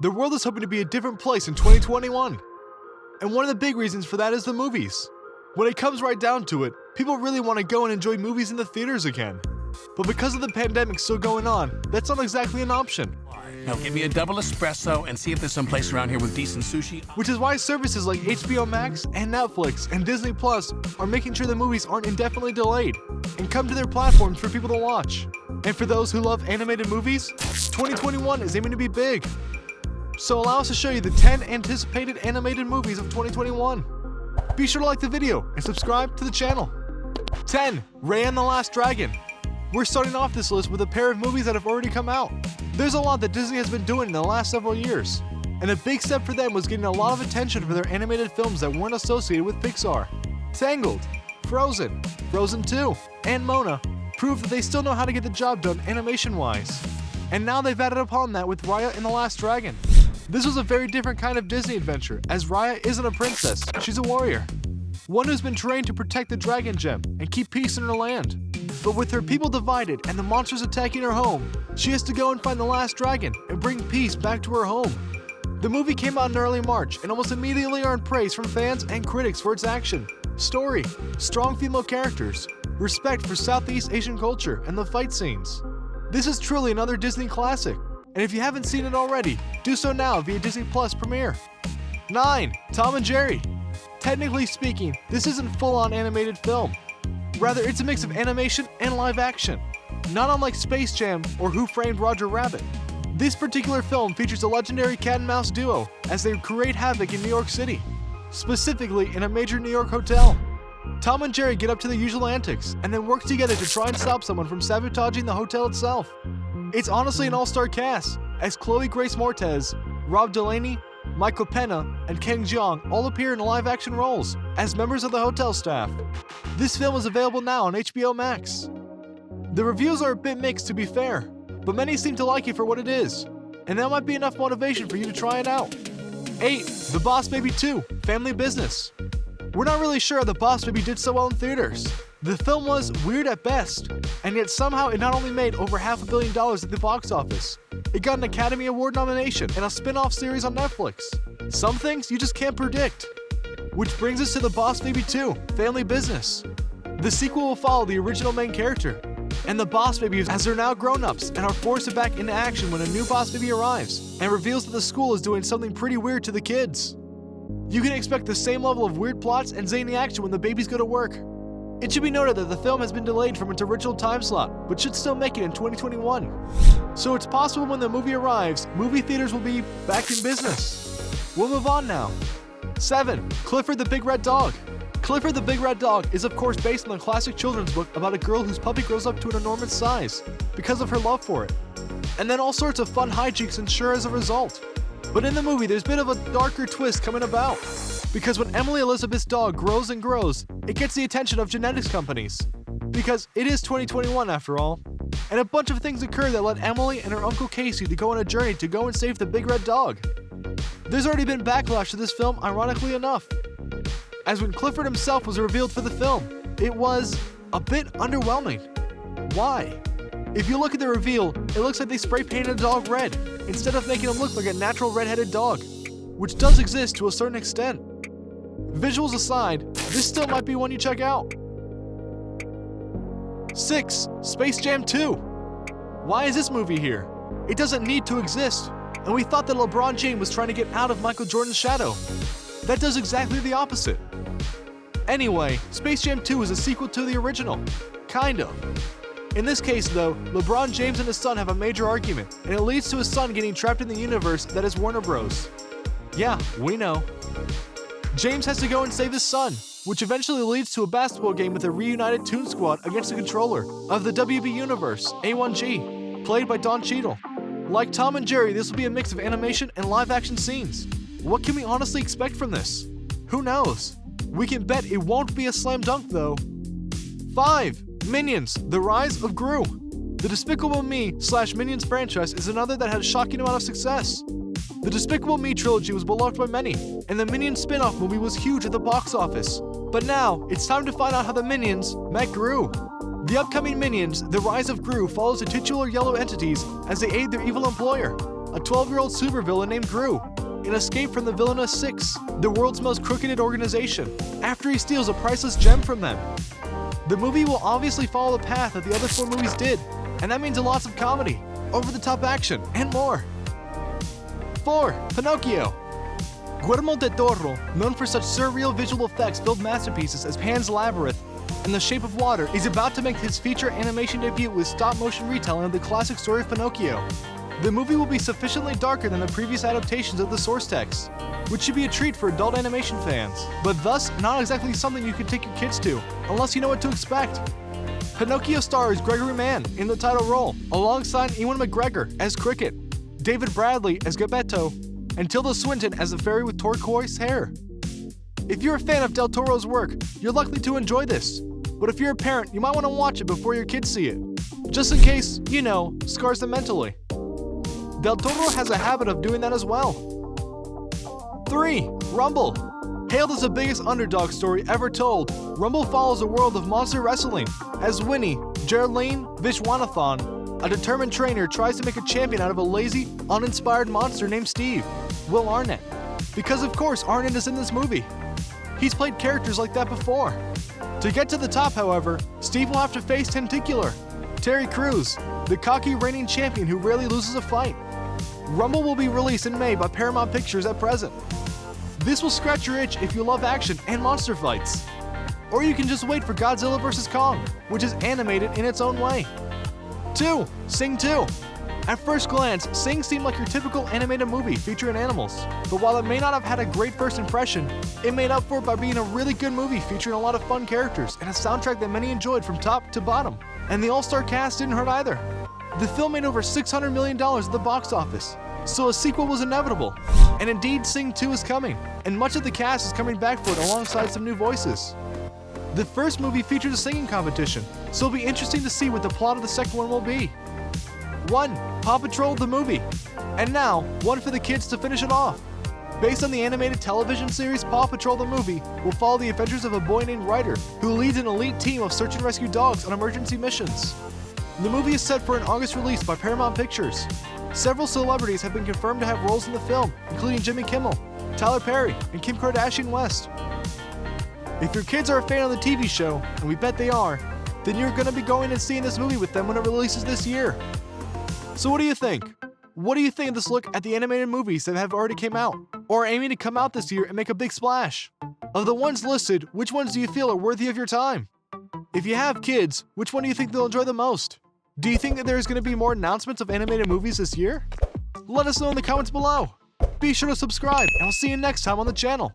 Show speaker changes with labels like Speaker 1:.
Speaker 1: The world is hoping to be a different place in 2021. And one of the big reasons for that is the movies. When it comes right down to it, people really want to go and enjoy movies in the theaters again. But because of the pandemic still going on, that's not exactly an option.
Speaker 2: Now give me a double espresso and see if there's some place around here with decent sushi.
Speaker 1: Which is why services like HBO Max and Netflix and Disney Plus are making sure the movies aren't indefinitely delayed and come to their platforms for people to watch. And for those who love animated movies, 2021 is aiming to be big. So allow us to show you the 10 anticipated animated movies of 2021. Be sure to like the video and subscribe to the channel. 10. Raya and the Last Dragon. We're starting off this list with a pair of movies that have already come out. There's a lot that Disney has been doing in the last several years, and a big step for them was getting a lot of attention for their animated films that weren't associated with Pixar. Tangled, Frozen, Frozen 2, and Mona prove that they still know how to get the job done animation-wise. And now they've added upon that with Raya and the Last Dragon. This was a very different kind of Disney adventure, as Raya isn't a princess, she's a warrior. One who's been trained to protect the dragon gem and keep peace in her land. But with her people divided and the monsters attacking her home, she has to go and find the last dragon and bring peace back to her home. The movie came out in early March and almost immediately earned praise from fans and critics for its action, story, strong female characters, respect for Southeast Asian culture, and the fight scenes. This is truly another Disney classic, and if you haven't seen it already, do so now via Disney Plus Premiere. 9. Tom and Jerry. Technically speaking, this isn't full-on animated film. Rather, it's a mix of animation and live action, not unlike Space Jam or Who Framed Roger Rabbit. This particular film features a legendary cat and mouse duo as they create havoc in New York City, specifically in a major New York hotel. Tom and Jerry get up to their usual antics and then work together to try and stop someone from sabotaging the hotel itself. It's honestly an all-star cast, as Chloe Grace Moretz, Rob Delaney, Michael Pena, and Kang Jeong all appear in live-action roles as members of the hotel staff. This film is available now on HBO Max. The reviews are a bit mixed, to be fair, but many seem to like it for what it is, and that might be enough motivation for you to try it out. 8. The Boss Baby 2, Family Business. We're not really sure how The Boss Baby did so well in theaters. The film was weird at best, and yet somehow it not only made over $500 million at the box office, it got an Academy Award nomination and a spin-off series on Netflix. Some things you just can't predict. Which brings us to The Boss Baby 2, Family Business. The sequel will follow the original main character, and the Boss Babies as they're now grown-ups and are forced back into action when a new Boss Baby arrives and reveals that the school is doing something pretty weird to the kids. You can expect the same level of weird plots and zany action when the babies go to work. It should be noted that the film has been delayed from its original time slot, but should still make it in 2021. So it's possible when the movie arrives, movie theaters will be back in business. We'll move on now. 7. Clifford the Big Red Dog. Clifford the Big Red Dog is of course based on the classic children's book about a girl whose puppy grows up to an enormous size because of her love for it. And then all sorts of fun hijinks ensure as a result. But in the movie, there's a bit of a darker twist coming about. Because when Emily Elizabeth's dog grows and grows, it gets the attention of genetics companies. Because it is 2021 after all. And a bunch of things occur that led Emily and her Uncle Casey to go on a journey to go and save the big red dog. There's already been backlash to this film, ironically enough. As when Clifford himself was revealed for the film, it was a bit underwhelming. Why? If you look at the reveal, it looks like they spray painted a dog red, instead of making him look like a natural red-headed dog, which does exist to a certain extent. Visuals aside, this still might be one you check out. 6. Space Jam 2. Why is this movie here? It doesn't need to exist, and we thought that LeBron James was trying to get out of Michael Jordan's shadow. That does exactly the opposite. Anyway, Space Jam 2 is a sequel to the original. Kind of. In this case though, LeBron James and his son have a major argument, and it leads to his son getting trapped in the universe that is Warner Bros. Yeah, we know. James has to go and save his son, which eventually leads to a basketball game with a reunited Toon Squad against the controller of the WB Universe, A1G, played by Don Cheadle. Like Tom and Jerry, this will be a mix of animation and live-action scenes. What can we honestly expect from this? Who knows? We can bet it won't be a slam dunk though. 5. Minions, The Rise of Gru. The Despicable Me/Minions franchise is another that had a shocking amount of success. The Despicable Me trilogy was beloved by many, and the Minions spin-off movie was huge at the box office. But now, it's time to find out how the Minions met Gru. The upcoming Minions, The Rise of Gru follows the titular yellow entities as they aid their evil employer, a 12-year-old supervillain named Gru, and escape from the Villainous Six, the world's most crooked organization, after he steals a priceless gem from them. The movie will obviously follow the path that the other 4 movies did, and that means lots of comedy, over-the-top action, and more. 4. Pinocchio. Guillermo del Toro, known for such surreal visual effects-filled masterpieces as Pan's Labyrinth and The Shape of Water, is about to make his feature animation debut with stop-motion retelling of the classic story of Pinocchio. The movie will be sufficiently darker than the previous adaptations of the source text, which should be a treat for adult animation fans, but thus not exactly something you can take your kids to, unless you know what to expect. Pinocchio stars Gregory Mann in the title role, alongside Ewan McGregor as Cricket, David Bradley as Geppetto, and Tilda Swinton as the fairy with turquoise hair. If you're a fan of Del Toro's work, you're likely to enjoy this, but if you're a parent, you might want to watch it before your kids see it, just in case, scars them mentally. Del Toro has a habit of doing that as well. 3. Rumble. Hailed as the biggest underdog story ever told, Rumble follows the world of monster wrestling, as Winnie, Geraldine Vishwanathan, a determined trainer, tries to make a champion out of a lazy, uninspired monster named Steve, Will Arnett. Because of course Arnett is in this movie. He's played characters like that before. To get to the top, however, Steve will have to face Tentacular, Terry Crews, the cocky reigning champion who rarely loses a fight. Rumble will be released in May by Paramount Pictures at present. This will scratch your itch if you love action and monster fights. Or you can just wait for Godzilla vs. Kong, which is animated in its own way. 2. Sing 2. At first glance, Sing seemed like your typical animated movie featuring animals, but while it may not have had a great first impression, it made up for it by being a really good movie featuring a lot of fun characters and a soundtrack that many enjoyed from top to bottom. And the all-star cast didn't hurt either. The film made over $600 million at the box office, so a sequel was inevitable. And indeed, Sing 2 is coming, and much of the cast is coming back for it alongside some new voices. The first movie featured a singing competition, so it'll be interesting to see what the plot of the second one will be. 1. Paw Patrol the movie. And now, one for the kids to finish it off. Based on the animated television series Paw Patrol the movie, will follow the adventures of a boy named Ryder, who leads an elite team of search and rescue dogs on emergency missions. The movie is set for an August release by Paramount Pictures. Several celebrities have been confirmed to have roles in the film, including Jimmy Kimmel, Tyler Perry, and Kim Kardashian West. If your kids are a fan of the TV show, and we bet they are, then you're going to be going and seeing this movie with them when it releases this year. So what do you think? What do you think of this look at the animated movies that have already came out, or are aiming to come out this year and make a big splash? Of the ones listed, which ones do you feel are worthy of your time? If you have kids, which one do you think they'll enjoy the most? Do you think that there's going to be more announcements of animated movies this year? Let us know in the comments below. Be sure to subscribe, and I'll see you next time on the channel.